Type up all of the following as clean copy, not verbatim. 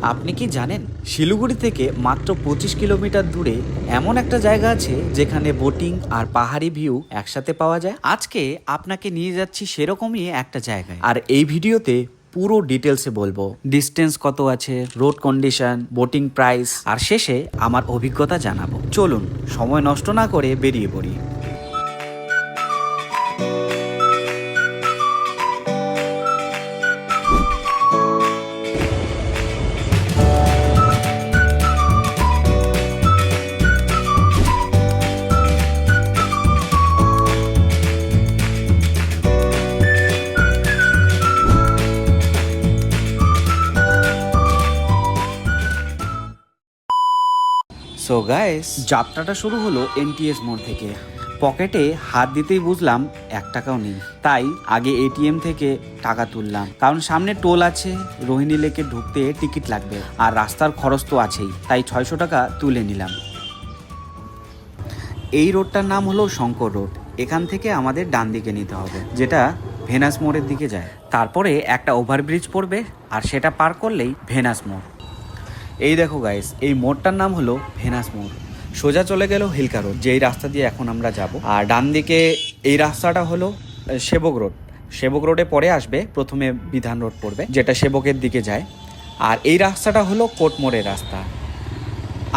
আপনি কি জানেন শিলিগুড়ি থেকে মাত্র 25 কিলোমিটার দূরে এমন একটা জায়গা আছে যেখানে বোটিং আর পাহাড়ি ভিউ একসাথে পাওয়া যায়? আজকে আপনাকে নিয়ে যাচ্ছি সেরকমই একটা জায়গায়, আর এই ভিডিওতে পুরো ডিটেলসে বলবো ডিস্টেন্স কত আছে, রোড কন্ডিশন, বোটিং প্রাইস, আর শেষে আমার অভিজ্ঞতা জানাবো। চলুন সময় নষ্ট না করে বেরিয়ে পড়ি। সো গাইস, যাত্রাটা শুরু হলো এনটিএস মোড় থেকে। পকেটে হাত দিতেই বুঝলাম 1 টাকাও নেই, তাই আগে এটিএম থেকে টাকা তুললাম, কারণ সামনে টোল আছে, রোহিণী লেকে ঢুকতে টিকিট লাগবে, আর রাস্তার খরচ তো আছেই, তাই 600 টাকা তুলে নিলাম। এই রোডটার নাম হলো শঙ্কর রোড। এখান থেকে আমাদের ডান দিকে নিতে হবে, যেটা ভেনাস মোড়ের দিকে যায়। তারপরে একটা ওভারব্রিজ পড়বে, আর সেটা পার করলেই ভেনাস মোড়। এই দেখো গাইস, এই মোড়টার নাম হলো ভেনাস মোড়। সোজা চলে গেল হিলকা রোড, যেই রাস্তা দিয়ে এখন আমরা যাব। আর ডান দিকে এই রাস্তাটা হলো সেবক রোড। সেবক রোডে পরে আসবে, প্রথমে বিধান রোড পড়বে, যেটা সেবকের দিকে যায়। আর এই রাস্তাটা হলো কোটমোড়ের রাস্তা।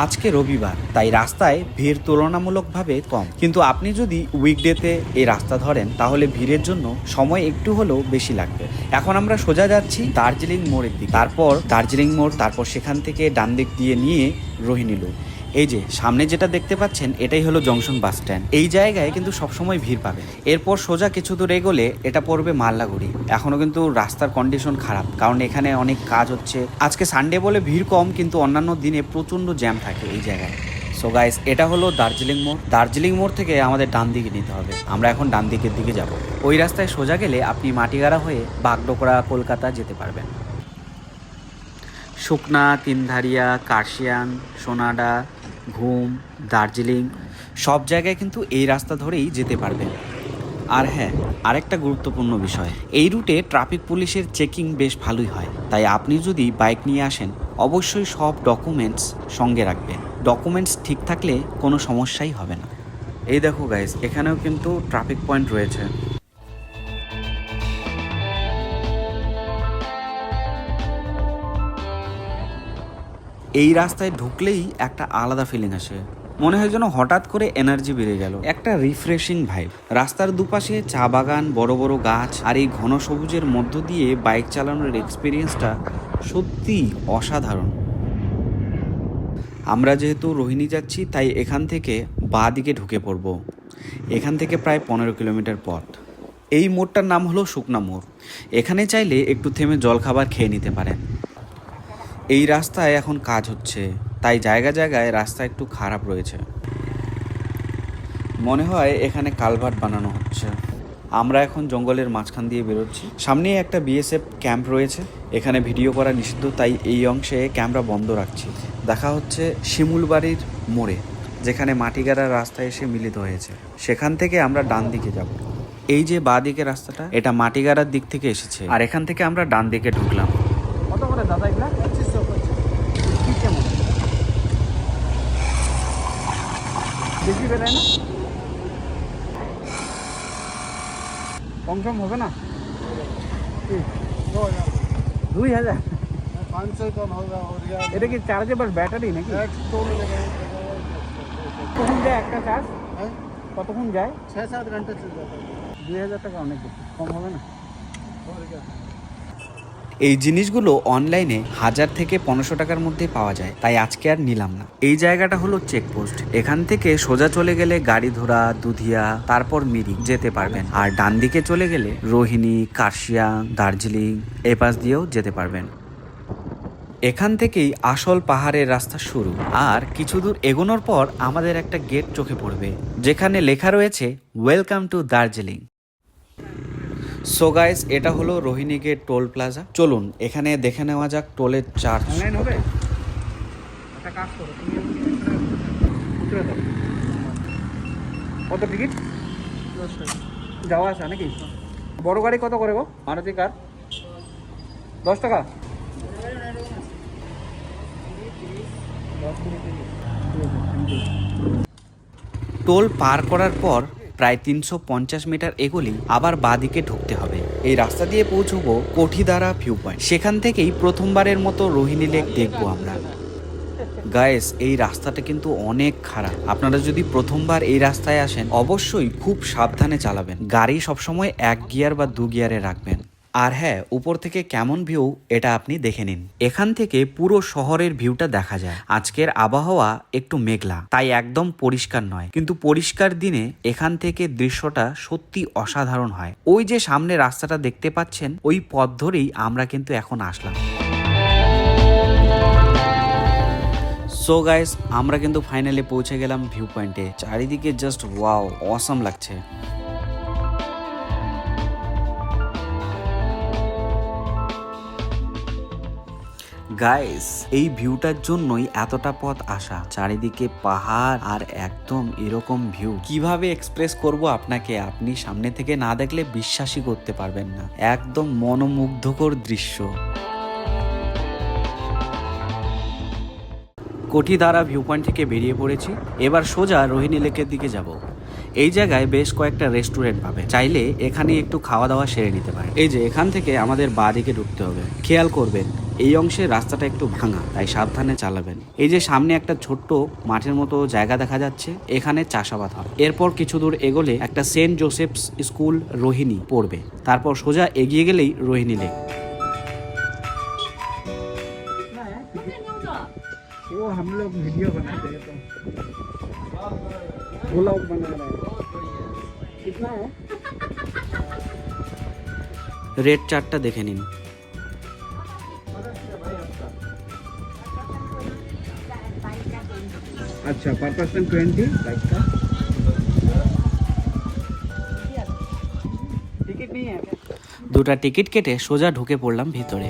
আজকে রবিবার, তাই রাস্তায় ভিড় তুলনামূলকভাবে কম, কিন্তু আপনি যদি উইকডেতে এই রাস্তা ধরেন তাহলে ভিড়ের জন্য সময় একটু হলেও বেশি লাগবে। এখন আমরা সোজা যাচ্ছি দার্জিলিং মোড়ের দিকে, তারপর দার্জিলিং মোড়, তারপর সেখান থেকে ডান দিক দিয়ে নিয়ে রোহিণী লুপ। এই যে সামনে যেটা দেখতে পাচ্ছেন, এটাই হলো জংশন বাস স্ট্যান্ড। এই জায়গায় কিন্তু সবসময় ভিড় পাবে। এরপর সোজা কিছু দূর এগোলে এটা পড়বে মাল্লাগুড়ি। এখনো কিন্তু রাস্তার কন্ডিশন খারাপ, কারণ এখানে অনেক কাজ হচ্ছে। আজকে সানডে বলে ভিড় কম, কিন্তু অন্যান্য দিনে প্রচণ্ড জ্যাম থাকে এই জায়গায়। সো গাইস, এটা হলো দার্জিলিং মোড়। দার্জিলিং মোড় থেকে আমাদের ডান দিকে নিতে হবে। আমরা এখন ডান দিকের দিকে যাব। ওই রাস্তায় সোজা গেলে আপনি মাটিগাড়া হয়ে বাগডোগরা কলকাতা যেতে পারবেন। শুকনা, তিনধারিয়া, কার্শিয়াং, সোনাডা, ঘুম, দার্জিলিং সব জায়গায় কিন্তু এই রাস্তা ধরেই যেতে পারবেন। আর হ্যাঁ, আরেকটা গুরুত্বপূর্ণ বিষয়, এই রুটে ট্রাফিক পুলিশের চেকিং বেশ ভালোই হয়, তাই আপনি যদি বাইক নিয়ে আসেন অবশ্যই সব ডকুমেন্টস সঙ্গে রাখবেন। ডকুমেন্টস ঠিক থাকলে কোনো সমস্যাই হবে না। এই দেখো গাইস, এখানেও কিন্তু ট্রাফিক পয়েন্ট রয়েছে। এই রাস্তায় ঢুকলেই একটা আলাদা ফিলিং আসে, মনে হয় যেন হঠাৎ করে এনার্জি বেড়ে গেল, একটা রিফ্রেশিং ভাইব। রাস্তার দুপাশে চা বাগান, বড় বড় গাছ, আর এই ঘন সবুজের মধ্য দিয়ে বাইক চালানোর এক্সপিরিয়েন্সটা সত্যি অসাধারণ। আমরা যেহেতু রোহিণী যাচ্ছি, তাই এখান থেকে বাঁ দিকে ঢুকে পড়ব। এখান থেকে প্রায় 15 কিলোমিটার পথ। এই মোড়টার নাম হলো শুকনা মোড়। এখানে চাইলে একটু থেমে জলখাবার খেয়ে নিতে পারেন। এই রাস্তায় এখন কাজ হচ্ছে, তাই জায়গা জায়গায় রাস্তা একটু খারাপ রয়েছে। মনে হয় এখানে কালভার্ট বানানো হচ্ছে। আমরা এখন জঙ্গলের মাঝখান দিয়ে বেরোচ্ছি। সামনেই একটা বিএসএফ ক্যাম্প রয়েছে। এখানে ভিডিও করা নিষিদ্ধ, তাই এই অংশে ক্যামেরা বন্ধ রাখছি। দেখা হচ্ছে শিমুলবাড়ির মোড়ে, যেখানে মাটিগাড়ার রাস্তা এসে মিলিত হয়েছে। সেখান থেকে আমরা ডান দিকে যাব। এই যে বাঁ দিকে রাস্তাটা, এটা মাটিগাড়ার দিক থেকে এসেছে, আর এখান থেকে আমরা ডান দিকে ঢুকলাম। কত করে দাদা এগুলা? 2500। বেশি বেড়ায় না? কম সম হবে না? 2000। 500 कम होगा। এটা কি চার্জেবল ব্যাটারি নাকি? কতক্ষণ যায় একটা চার্জ? কতক্ষণ যায়? 6-7 ঘন্টা চলে যাবে। 2000 টাকা অনেক বেশি, কম হবে না? এই জিনিসগুলো অনলাইনে 1000 থেকে 1500 টাকার মধ্যে পাওয়া যায়, তাই আজকে আর নিলাম না। এই জায়গাটা হলো চেকপোস্ট। এখান থেকে সোজা চলে গেলে গাড়িধরা, দুধিয়া, তারপর মিরিক যেতে পারবেন। আর ডান দিকে চলে গেলে রোহিণী, কার্শিয়াং, দার্জিলিং এই পাশ দিয়েও যেতে পারবেন। এখান থেকেই আসল পাহাড়ের রাস্তা শুরু। আর কিছু দূর এগোনোর পর আমাদের একটা গেট চোখে পড়বে, যেখানে লেখা রয়েছে welcome to Darjeeling. So guys, এটা হলো রোহিণী গেট টোল প্লাজা। চলুন এখানে দেখে নেওয়া যাক টোলের চার্জ হবে। একটা কাজ করো, তুমি উতরে দাও। কত টিকিট? 10 টাকা যাওয়া আসা নাকি? বড় গাড়ি কত করে গো? মারুতি কার 10 টাকা। টোল পার করার পর প্রায় 350 মিটার এগোলেই আবার বাঁদিকে ঢুকতে হবে। এই রাস্তা দিয়ে পৌঁছবো কোঠিদারা ভিউ পয়েন্ট। সেখান থেকেই প্রথমবারের মতো রোহিণী লেক দেখবো আমরা। গাইস, এই রাস্তাটা কিন্তু অনেক খারাপ। আপনারা যদি প্রথমবার এই রাস্তায় আসেন অবশ্যই খুব সাবধানে চালাবেন। গাড়ি সবসময় 1 গিয়ার বা 2 গিয়ারে রাখবেন। আর হ্যাঁ, উপর থেকে কেমন ভিউ এটা আপনি দেখে নিন। এখান থেকে পুরো শহরের ভিউটা দেখা যায়। আজকের আবহাওয়া একটু মেঘলা, তাই একদম পরিষ্কার নয়, কিন্তু পরিষ্কার দিনে এখান থেকে দৃশ্যটা সত্যি অসাধারণ হয়। ওই যে সামনে রাস্তাটা দেখতে পাচ্ছেন, ওই পথ ধরেই আমরা কিন্তু এখন আসলাম। সো গাইস, আমরা কিন্তু ফাইনালি পৌঁছে গেলাম ভিউ পয়েন্টে। চারিদিকে জাস্ট ওয়াও, অসাম লাগছে। গাইস, এই ভিউটার জন্যই এতটা পথ আসা। চারিদিকে পাহাড় আর একদম এরকম ভিউ কিভাবে এক্সপ্রেস করব আপনাকে, আপনি সামনে থেকে না দেখলে বিশ্বাসই করতে পারবেন না। একদম মনোমুগ্ধকর দৃশ্য। কোঠিদারা ভিউ পয়েন্ট থেকে বেরিয়ে পড়েছি। এবার সোজা রোহিণী লেকের দিকে যাব। এই জায়গায় বেশ কয়েকটা রেস্টুরেন্ট পাবে, চাইলে এখানে একটু খাওয়া দাওয়া সেরে নিতে পারে। এই যে এখান থেকে আমাদের বাঁ দিকে ঢুকতে হবে। খেয়াল করবেন এই অংশে রাস্তাটা একটু ভাঙা, তাই সাবধানে চালাবেন। এই যে সামনে একটা ছোট্ট মাঠের মতো জায়গা দেখা যাচ্ছে, এখানে চাষাবাদ হয়। এরপর কিছু দূর এগোলে একটা সেন্ট জোসেফস স্কুল রোহিণী পড়বে। তারপর সোজা এগিয়ে গেলেই রোহিণী লেক। वो हम लोग वीडियो बनाते हैं तो व्लॉग बना रहे हैं। कितना है? রেড চার্টটা দেখে নিন। अच्छा, पर पर्सन 20 बाइक का टिकट नहीं है। দুটা টিকিট কেটে সোজা ঢুকে পড়লাম ভিতরে।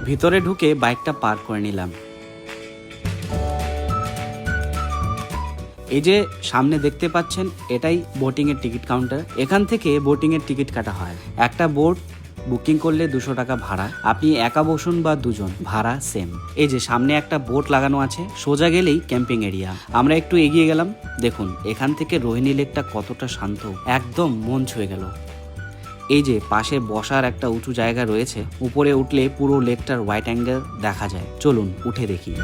ভিতরে ঢুকে বাইকটা পার্ক করে নিলাম। এই যে সামনে দেখতে পাচ্ছেন, এটাই বোটিং এর টিকিট কাউন্টার। এখান থেকে বোটিং এর টিকিট কাটা হয়। একটা বোট বুকিং করলে 200 টাকা ভাড়া। আপনি একা বসুন বা দুজন, ভাড়া সেম। এই যে সামনে একটা বোট লাগানো আছে, সোজা গেলেই ক্যাম্পিং এরিয়া। আমরা একটু এগিয়ে গেলাম। দেখুন এখান থেকে রোহিণী লেকটা কতটা শান্ত, একদম মন ছুঁয়ে গেল। এই যে পাশে বসার একটা উঁচু জায়গা রয়েছে, উপরে উঠলে পুরো লেকটার ওয়াইড অ্যাঙ্গেল দেখা যায়। চলুন উঠে দেখি।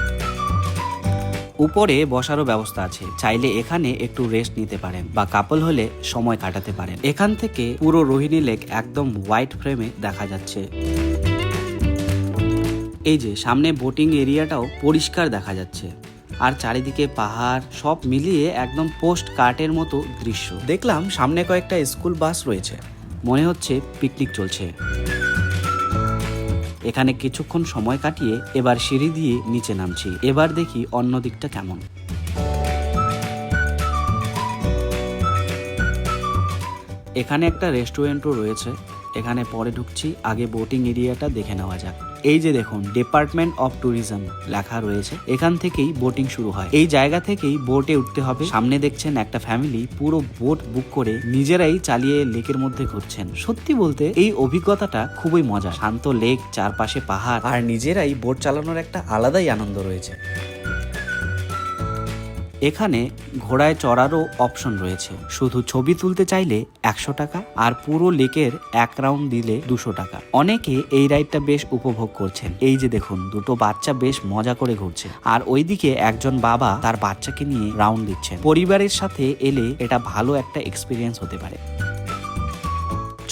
উপরে বসারও ব্যবস্থা আছে, চাইলে এখানে একটু রেস্ট নিতে পারেন বা কাপল হলে সময় কাটাতে পারেন। এখান থেকে পুরো রোহিণী লেক একদম হোয়াইট ফ্রেমে দেখা যাচ্ছে। এই যে সামনে বোটিং এরিয়াটাও পরিষ্কার দেখা যাচ্ছে, আর চারিদিকে পাহাড়, সব মিলিয়ে একদম পোস্ট কার্টের মতো দৃশ্য। দেখলাম সামনে কয়েকটা স্কুল বাস রয়েছে, মনে হচ্ছে পিকনিক চলছে। এখানে কিছুক্ষণ সময় কাটিয়ে এবার সিঁড়ি দিয়ে নিচে নামছি। এবার দেখি অন্য দিকটা কেমন। এখানে একটা রেস্টুরেন্টও রয়েছে, এখানে পরে ঢুকছি। আগে বোটিং এরিয়াটা দেখে নেওয়া যাক। এই যে দেখুন ডিপার্টমেন্ট অফ ট্যুরিজম লেখা রয়েছে, এখান থেকেই বোটিং শুরু হয়। এই জায়গা থেকেই বোটে উঠতে হবে। সামনে দেখছেন একটা ফ্যামিলি পুরো বোট বুক করে নিজেরাই চালিয়ে লেকের মধ্যে ঘুরছেন। সত্যি বলতে এই অভিজ্ঞতাটা খুবই মজা। শান্ত লেক, চারপাশে পাহাড়, আর নিজেরাই বোট চালানোর একটা আলাদাই আনন্দ রয়েছে। এখানে ঘোড়ায় চড়ারও অপশন রয়েছে। শুধু ছবি তুলতে চাইলে 100 টাকা, আর পুরো লেকের 1 রাউন্ড দিলে 200 টাকা। অনেকে এই রাইডটা বেশ উপভোগ করছেন। এই যে দেখুন দুটো বাচ্চা বেশ মজা করে ঘুরছে, আর ওইদিকে একজন বাবা তার বাচ্চাকে নিয়ে রাউন্ড দিচ্ছেন। পরিবারের সাথে এলে এটা ভালো একটা এক্সপিরিয়েন্স হতে পারে।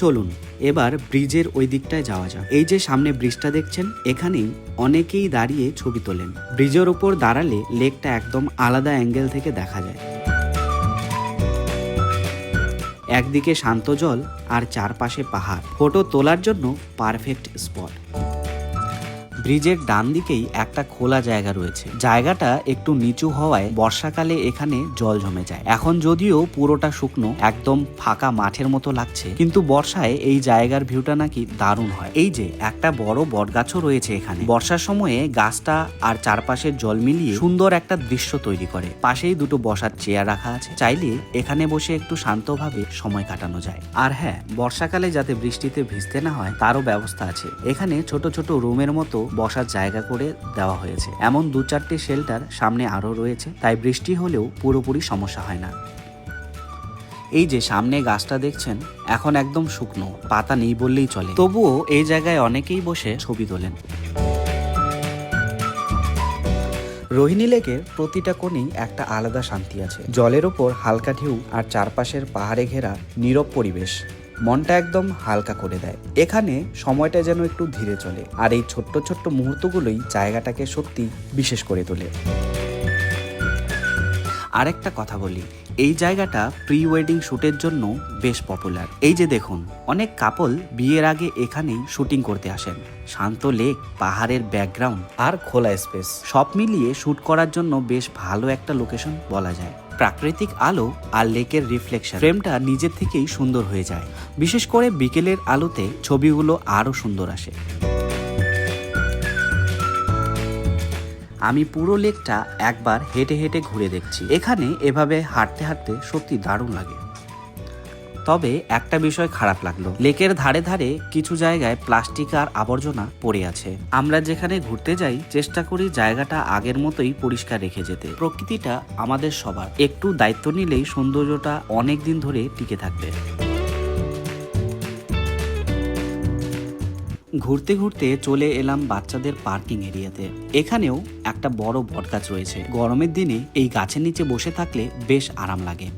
চলুন এবার ব্রিজের ওই দিকটায় যাওয়া যাক। এই যে সামনে ব্রিজটা দেখছেন, এখানেই অনেকেই দাঁড়িয়ে ছবি তোলেন। ব্রিজের উপর দাঁড়ালে লেকটা একদম আলাদা অ্যাঙ্গেল থেকে দেখা যায়। একদিকে শান্ত জল আর চারপাশে পাহাড়, ফটো তোলার জন্য পারফেক্ট স্পট। ব্রিজের ডান দিকেই একটা খোলা জায়গা রয়েছে। জায়গাটা একটু নিচু হওয়ায় বর্ষাকালে এখানে জল জমে যায়। এখন যদিও পুরোটা শুকনো, একদম ফাঁকা মাঠের মতো লাগছে, কিন্তু বর্ষায় এই জায়গার ভিউটা নাকি দারুণ হয়। এই যে একটা বড় বটগাছও রয়েছে এখানে, বর্ষার সময়ে গাছটা আর চারপাশের জল মিলিয়ে সুন্দর একটা দৃশ্য তৈরি করে। পাশেই দুটো বসার চেয়ার রাখা আছে, চাইলে এখানে বসে একটু শান্তভাবে সময় কাটানো যায়। আর হ্যাঁ, বর্ষাকালে যাতে বৃষ্টিতে ভিজতে না হয় তারও ব্যবস্থা আছে। এখানে ছোট ছোট রুমের মতো বসার জায়গা করে দেওয়া হয়েছে। এমন 2-4টে শেল্টার সামনে আরো রয়েছে, তাই বৃষ্টি হলেও পুরোপুরি সমস্যা হয় না। এই যে সামনে গাছটা দেখছেন, এখন একদম শুকনো, পাতা নেই বললেই চলে, তবুও এই জায়গায় অনেকেই বসে ছবি তোলেন। রোহিণী লেকের প্রতিটা কোণেই একটা আলাদা শান্তি আছে। জলের ওপর হালকা ঢেউ আর চারপাশের পাহাড়ে ঘেরা নীরব পরিবেশ মনটা একদম হালকা করে দেয়। এখানে সময়টা যেন একটু ধীরে চলে, আর এই ছোট্ট ছোট্ট মুহূর্তগুলোই জায়গাটাকে সত্যি বিশেষ করে তোলে। আরেকটা কথা বলি, এই জায়গাটা প্রি ওয়েডিং শুটের জন্য বেশ পপুলার। এই যে দেখুন, অনেক কাপল বিয়ের আগে এখানেই শুটিং করতে আসেন। শান্ত লেক, পাহাড়ের ব্যাকগ্রাউন্ড আর খোলা স্পেস সব মিলিয়ে শুট করার জন্য বেশ ভালো একটা লোকেশন বলা যায়। প্রাকৃতিক আলো আর লেকের রিফ্লেকশন ফ্রেমটা নিজের থেকেই সুন্দর হয়ে যায়। বিশেষ করে বিকেলের আলোতে ছবিগুলো আরো সুন্দর আসে। আমি পুরো লেকটা একবার হেঁটে হেঁটে ঘুরে দেখছি। এখানে এভাবে হাঁটতে হাঁটতে সত্যি দারুণ লাগে। তবে একটা বিষয় খারাপ লাগলো, লেকের ধারে ধারে কিছু জায়গায় প্লাস্টিক আর আবর্জনা পড়ে আছে। আমরা যেখানে ঘুরতে যাই চেষ্টা করি জায়গাটা আগের মতোই পরিষ্কার রেখে যেতে। প্রকৃতিটা আমাদের সবার, একটু দায়িত্ব নিলেই সৌন্দর্যটা অনেক দিন ধরে টিকে থাকবে। ঘুরতে ঘুরতে চলে এলাম বাচ্চাদের পার্কিং এরিয়াতে। এখানেও একটা বড় বটগাছ রয়েছে। গরমের দিনে এই গাছের নিচে বসে থাকলে বেশ আরাম লাগে।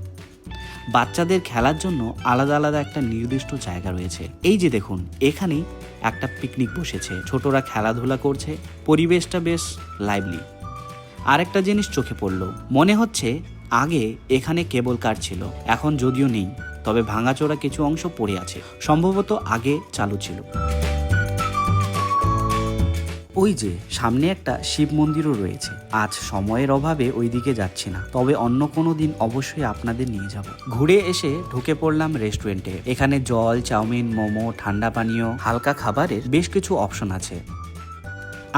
বাচ্চাদের খেলার জন্য আলাদা আলাদা একটা নির্দিষ্ট জায়গা রয়েছে। এই যে দেখুন, এখানেই একটা পিকনিক বসেছে, ছোটরা খেলাধুলা করছে, পরিবেশটা বেশ লাইভলি। আরেকটা জিনিস চোখে পড়লো, মনে হচ্ছে আগে এখানে কেবল কার ছিল, এখন যদিও নেই, তবে ভাঙাচোরা কিছু অংশ পড়ে আছে, সম্ভবত আগে চালু ছিল। ওই যে সামনে একটা শিব মন্দিরও রয়েছে। আজ সময়ের অভাবে ওইদিকে যাচ্ছি না, তবে অন্য কোনো দিন অবশ্যই আপনাদের নিয়ে যাব। ঘুরে এসে ঢুকে পড়লাম রেস্টুরেন্টে। এখানে জল, চাউমিন, মোমো, ঠান্ডা পানীয়, হালকা খাবারের বেশ কিছু অপশন আছে।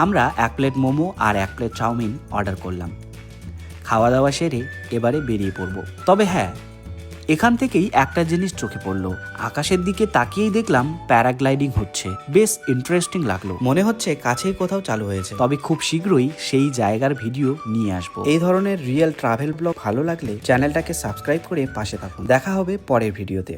আমরা 1 প্লেট মোমো আর 1 প্লেট চাউমিন অর্ডার করলাম। খাওয়া দাওয়া সেরে এবারে বেরিয়ে পড়ব। তবে হ্যাঁ, এখান থেকেই একটা জিনিস চোখে পড়লো, আকাশের দিকে তাকিয়েই দেখলাম প্যারাগ্লাইডিং হচ্ছে। বেশ ইন্টারেস্টিং লাগলো, মনে হচ্ছে কাছেই কোথাও চালু হয়েছে। তবে খুব শীঘ্রই সেই জায়গার ভিডিও নিয়ে আসবো। এই ধরনের রিয়েল ট্রাভেল ব্লগ ভালো লাগলে চ্যানেলটাকে সাবস্ক্রাইব করে পাশে থাকুন। দেখা হবে পরের ভিডিওতে।